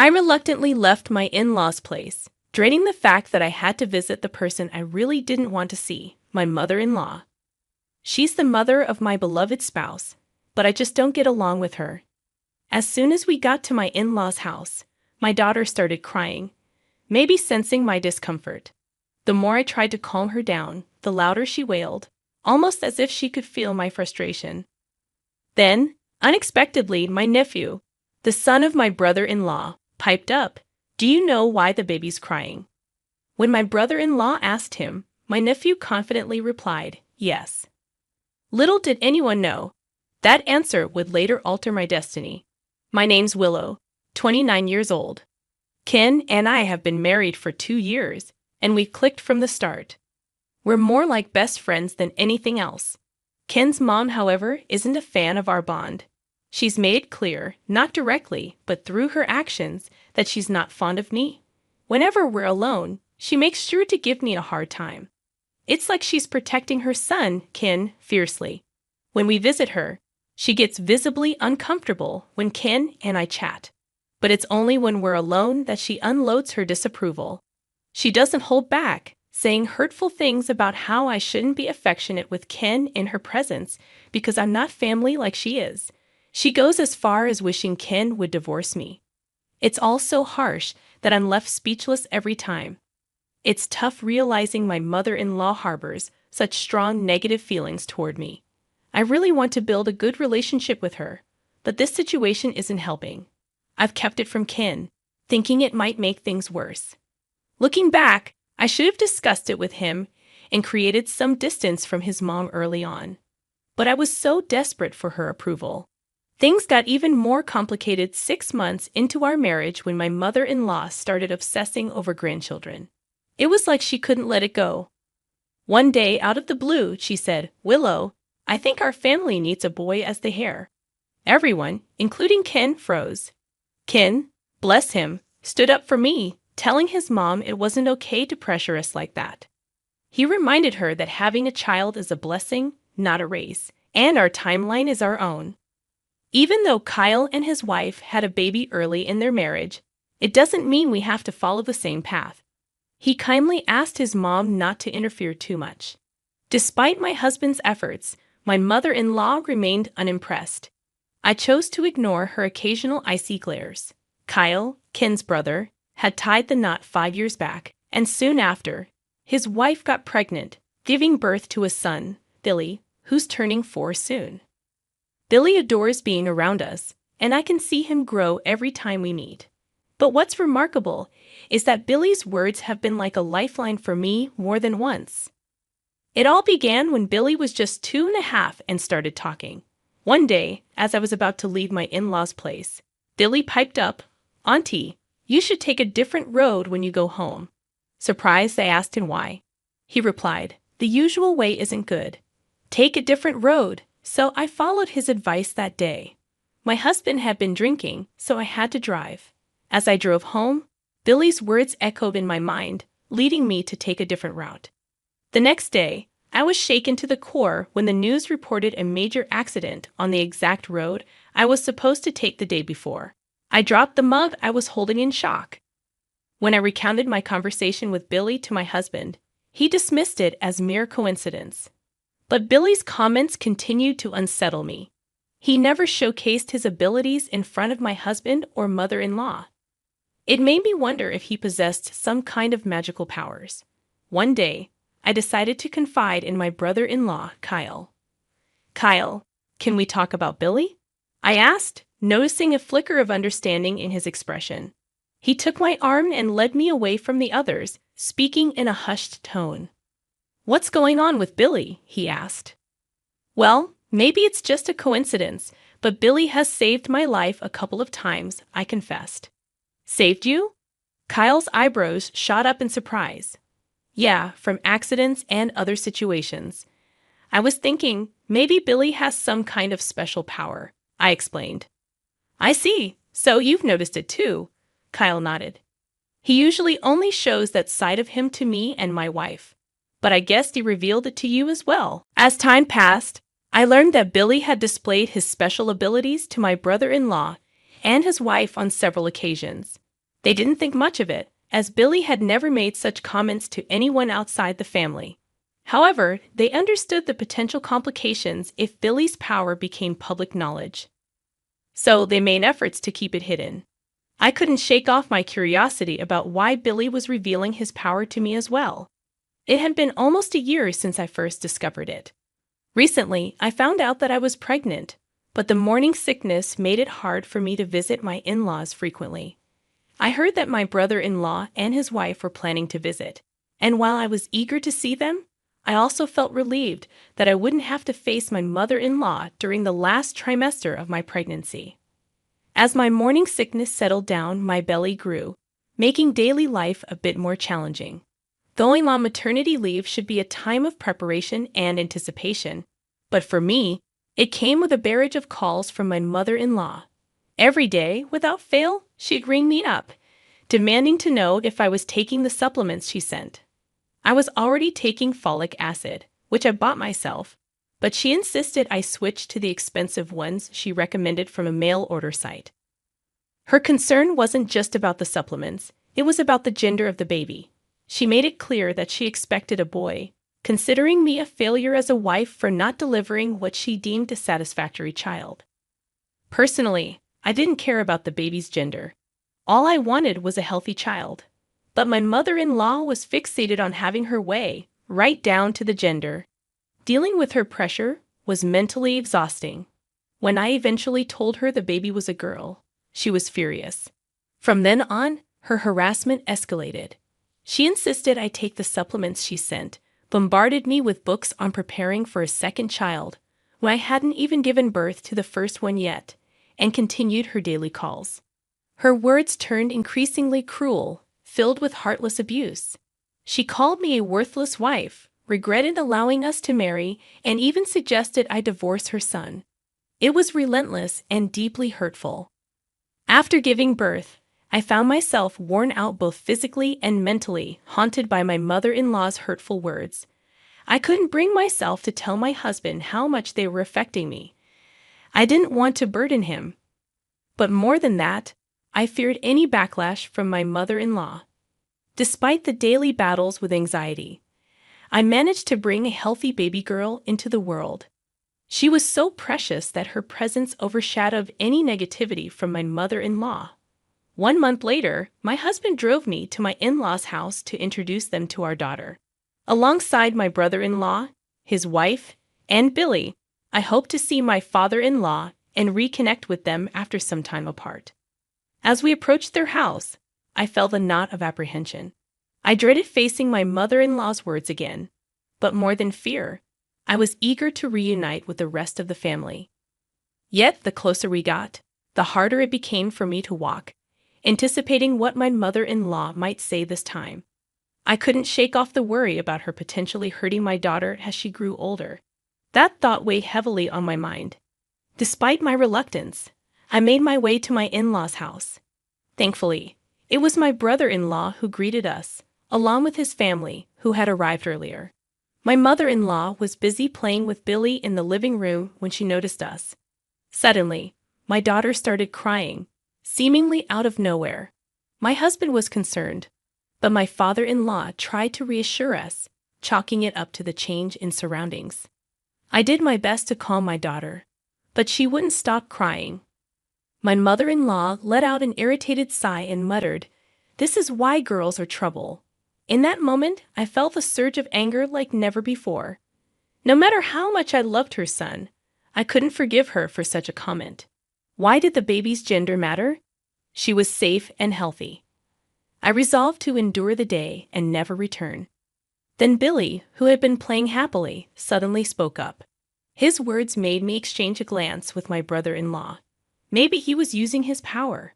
I reluctantly left my in-laws' place, dreading the fact that I had to visit the person I really didn't want to see, my mother-in-law. She's the mother of my beloved spouse, but I just don't get along with her. As soon as we got to my in-laws' house, my daughter started crying, maybe sensing my discomfort. The more I tried to calm her down, the louder she wailed, almost as if she could feel my frustration. Then, unexpectedly, my nephew, the son of my brother-in-law, piped up, "Do you know why the baby's crying?" When my brother-in-law asked him, my nephew confidently replied, "Yes." Little did anyone know, that answer would later alter my destiny. My name's Willow, 29 years old. Ken and I have been married for 2 years, and we clicked from the start. We're more like best friends than anything else. Ken's mom, however, isn't a fan of our bond. She's made clear, not directly, but through her actions, that she's not fond of me. Whenever we're alone, she makes sure to give me a hard time. It's like she's protecting her son, Ken, fiercely. When we visit her, she gets visibly uncomfortable when Ken and I chat. But it's only when we're alone that she unloads her disapproval. She doesn't hold back, saying hurtful things about how I shouldn't be affectionate with Ken in her presence because I'm not family like she is. She goes as far as wishing Ken would divorce me. It's all so harsh that I'm left speechless every time. It's tough realizing my mother-in-law harbors such strong negative feelings toward me. I really want to build a good relationship with her, but this situation isn't helping. I've kept it from Ken, thinking it might make things worse. Looking back, I should have discussed it with him and created some distance from his mom early on. But I was so desperate for her approval. Things got even more complicated 6 months into our marriage when my mother-in-law started obsessing over grandchildren. It was like she couldn't let it go. One day, out of the blue, she said, "Willow, I think our family needs a boy as the heir." Everyone, including Ken, froze. Ken, bless him, stood up for me, telling his mom it wasn't okay to pressure us like that. He reminded her that having a child is a blessing, not a race, and our timeline is our own. Even though Kyle and his wife had a baby early in their marriage, it doesn't mean we have to follow the same path. He kindly asked his mom not to interfere too much. Despite my husband's efforts, my mother-in-law remained unimpressed. I chose to ignore her occasional icy glares. Kyle, Ken's brother, had tied the knot 5 years back, and soon after, his wife got pregnant, giving birth to a son, Billy, who's turning 4 soon. Billy adores being around us, and I can see him grow every time we meet. But what's remarkable is that Billy's words have been like a lifeline for me more than once. It all began when Billy was just 2.5 and started talking. One day, as I was about to leave my in-laws' place, Billy piped up, "Auntie, you should take a different road when you go home." Surprised, I asked him why. He replied, "The usual way isn't good. Take a different road." So I followed his advice that day. My husband had been drinking, so I had to drive. As I drove home, Billy's words echoed in my mind, leading me to take a different route. The next day, I was shaken to the core when the news reported a major accident on the exact road I was supposed to take the day before. I dropped the mug I was holding in shock. When I recounted my conversation with Billy to my husband, he dismissed it as mere coincidence. But Billy's comments continued to unsettle me. He never showcased his abilities in front of my husband or mother-in-law. It made me wonder if he possessed some kind of magical powers. One day, I decided to confide in my brother-in-law, Kyle. "Kyle, can we talk about Billy?" I asked, noticing a flicker of understanding in his expression. He took my arm and led me away from the others, speaking in a hushed tone. "What's going on with Billy?" he asked. "Well, maybe it's just a coincidence, but Billy has saved my life a couple of times," I confessed. "Saved you?" Kyle's eyebrows shot up in surprise. "Yeah, from accidents and other situations. I was thinking maybe Billy has some kind of special power," I explained. "I see. So you've noticed it too," Kyle nodded. "He usually only shows that side of him to me and my wife. But I guess he revealed it to you as well." As time passed, I learned that Billy had displayed his special abilities to my brother-in-law and his wife on several occasions. They didn't think much of it, as Billy had never made such comments to anyone outside the family. However, they understood the potential complications if Billy's power became public knowledge. So they made efforts to keep it hidden. I couldn't shake off my curiosity about why Billy was revealing his power to me as well. It had been almost a year since I first discovered it. Recently, I found out that I was pregnant, but the morning sickness made it hard for me to visit my in-laws frequently. I heard that my brother-in-law and his wife were planning to visit, and while I was eager to see them, I also felt relieved that I wouldn't have to face my mother-in-law during the last trimester of my pregnancy. As my morning sickness settled down, my belly grew, making daily life a bit more challenging. Going on maternity leave should be a time of preparation and anticipation, but for me, it came with a barrage of calls from my mother-in-law. Every day, without fail, she'd ring me up, demanding to know if I was taking the supplements she sent. I was already taking folic acid, which I bought myself, but she insisted I switch to the expensive ones she recommended from a mail-order site. Her concern wasn't just about the supplements, it was about the gender of the baby. She made it clear that she expected a boy, considering me a failure as a wife for not delivering what she deemed a satisfactory child. Personally, I didn't care about the baby's gender. All I wanted was a healthy child. But my mother-in-law was fixated on having her way, right down to the gender. Dealing with her pressure was mentally exhausting. When I eventually told her the baby was a girl, she was furious. From then on, her harassment escalated. She insisted I take the supplements she sent, bombarded me with books on preparing for a second child, when I hadn't even given birth to the first one yet, and continued her daily calls. Her words turned increasingly cruel, filled with heartless abuse. She called me a worthless wife, regretted allowing us to marry, and even suggested I divorce her son. It was relentless and deeply hurtful. After giving birth, I found myself worn out both physically and mentally, haunted by my mother-in-law's hurtful words. I couldn't bring myself to tell my husband how much they were affecting me. I didn't want to burden him. But more than that, I feared any backlash from my mother-in-law. Despite the daily battles with anxiety, I managed to bring a healthy baby girl into the world. She was so precious that her presence overshadowed any negativity from my mother-in-law. 1 month later, my husband drove me to my in-laws' house to introduce them to our daughter. Alongside my brother-in-law, his wife, and Billy, I hoped to see my father-in-law and reconnect with them after some time apart. As we approached their house, I felt a knot of apprehension. I dreaded facing my mother-in-law's words again, but more than fear, I was eager to reunite with the rest of the family. Yet, the closer we got, the harder it became for me to walk, anticipating what my mother-in-law might say this time. I couldn't shake off the worry about her potentially hurting my daughter as she grew older. That thought weighed heavily on my mind. Despite my reluctance, I made my way to my in-laws' house. Thankfully, it was my brother-in-law who greeted us, along with his family, who had arrived earlier. My mother-in-law was busy playing with Billy in the living room when she noticed us. Suddenly, my daughter started crying, seemingly out of nowhere. My husband was concerned, but my father-in-law tried to reassure us, chalking it up to the change in surroundings. I did my best to calm my daughter, but she wouldn't stop crying. My mother-in-law let out an irritated sigh and muttered, "This is why girls are trouble." In that moment, I felt a surge of anger like never before. No matter how much I loved her son, I couldn't forgive her for such a comment. Why did the baby's gender matter? She was safe and healthy. I resolved to endure the day and never return. Then Billy, who had been playing happily, suddenly spoke up. His words made me exchange a glance with my brother-in-law. Maybe he was using his power.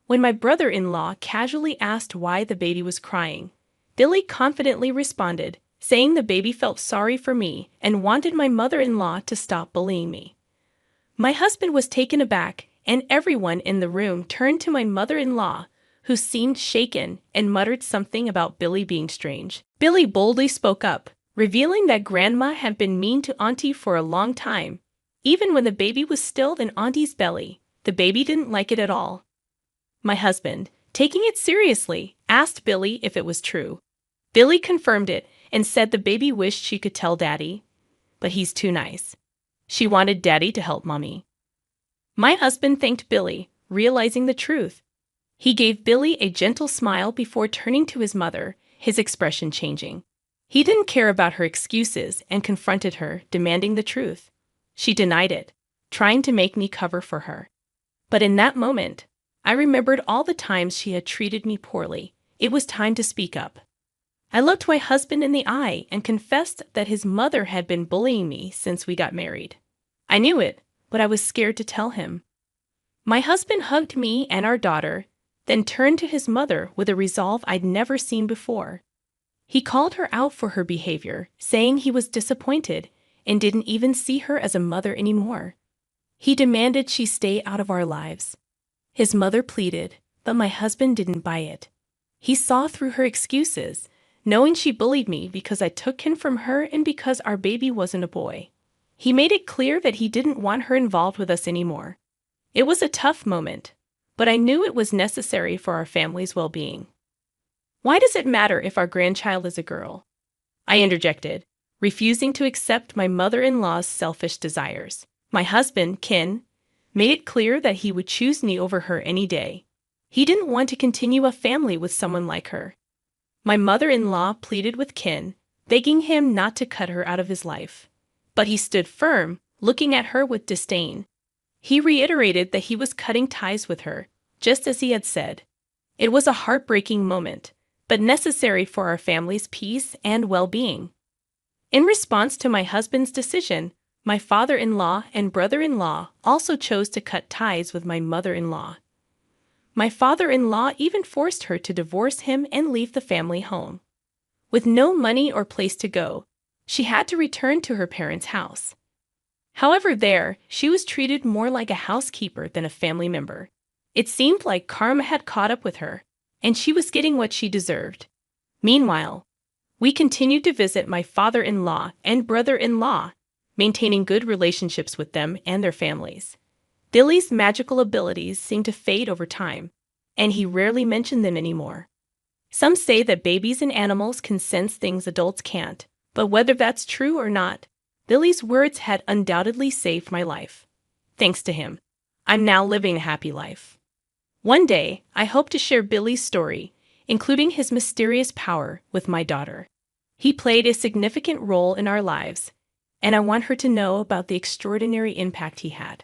When my brother-in-law casually asked why the baby was crying, Billy confidently responded, saying the baby felt sorry for me and wanted my mother-in-law to stop bullying me. My husband was taken aback, and everyone in the room turned to my mother-in-law, who seemed shaken and muttered something about Billy being strange. Billy boldly spoke up, revealing that Grandma had been mean to Auntie for a long time. Even when the baby was still in Auntie's belly, the baby didn't like it at all. My husband, taking it seriously, asked Billy if it was true. Billy confirmed it and said the baby wished she could tell Daddy, but he's too nice. She wanted Daddy to help Mommy. My husband thanked Billy, realizing the truth. He gave Billy a gentle smile before turning to his mother, his expression changing. He didn't care about her excuses and confronted her, demanding the truth. She denied it, trying to make me cover for her. But in that moment, I remembered all the times she had treated me poorly. It was time to speak up. I looked my husband in the eye and confessed that his mother had been bullying me since we got married. I knew it, but I was scared to tell him. My husband hugged me and our daughter, then turned to his mother with a resolve I'd never seen before. He called her out for her behavior, saying he was disappointed and didn't even see her as a mother anymore. He demanded she stay out of our lives. His mother pleaded, but my husband didn't buy it. He saw through her excuses, knowing she bullied me because I took him from her and because our baby wasn't a boy. He made it clear that he didn't want her involved with us anymore. It was a tough moment, but I knew it was necessary for our family's well-being. Why does it matter if our grandchild is a girl? I interjected, refusing to accept my mother-in-law's selfish desires. My husband, Ken, made it clear that he would choose me over her any day. He didn't want to continue a family with someone like her. My mother-in-law pleaded with Ken, begging him not to cut her out of his life. But he stood firm, looking at her with disdain. He reiterated that he was cutting ties with her, just as he had said. It was a heartbreaking moment, but necessary for our family's peace and well-being. In response to my husband's decision, my father-in-law and brother-in-law also chose to cut ties with my mother-in-law. My father-in-law even forced her to divorce him and leave the family home. With no money or place to go, she had to return to her parents' house. However, there, she was treated more like a housekeeper than a family member. It seemed like karma had caught up with her, and she was getting what she deserved. Meanwhile, we continued to visit my father-in-law and brother-in-law, maintaining good relationships with them and their families. Billy's magical abilities seemed to fade over time, and he rarely mentioned them anymore. Some say that babies and animals can sense things adults can't, but whether that's true or not, Billy's words had undoubtedly saved my life. Thanks to him, I'm now living a happy life. One day, I hope to share Billy's story, including his mysterious power, with my daughter. He played a significant role in our lives, and I want her to know about the extraordinary impact he had.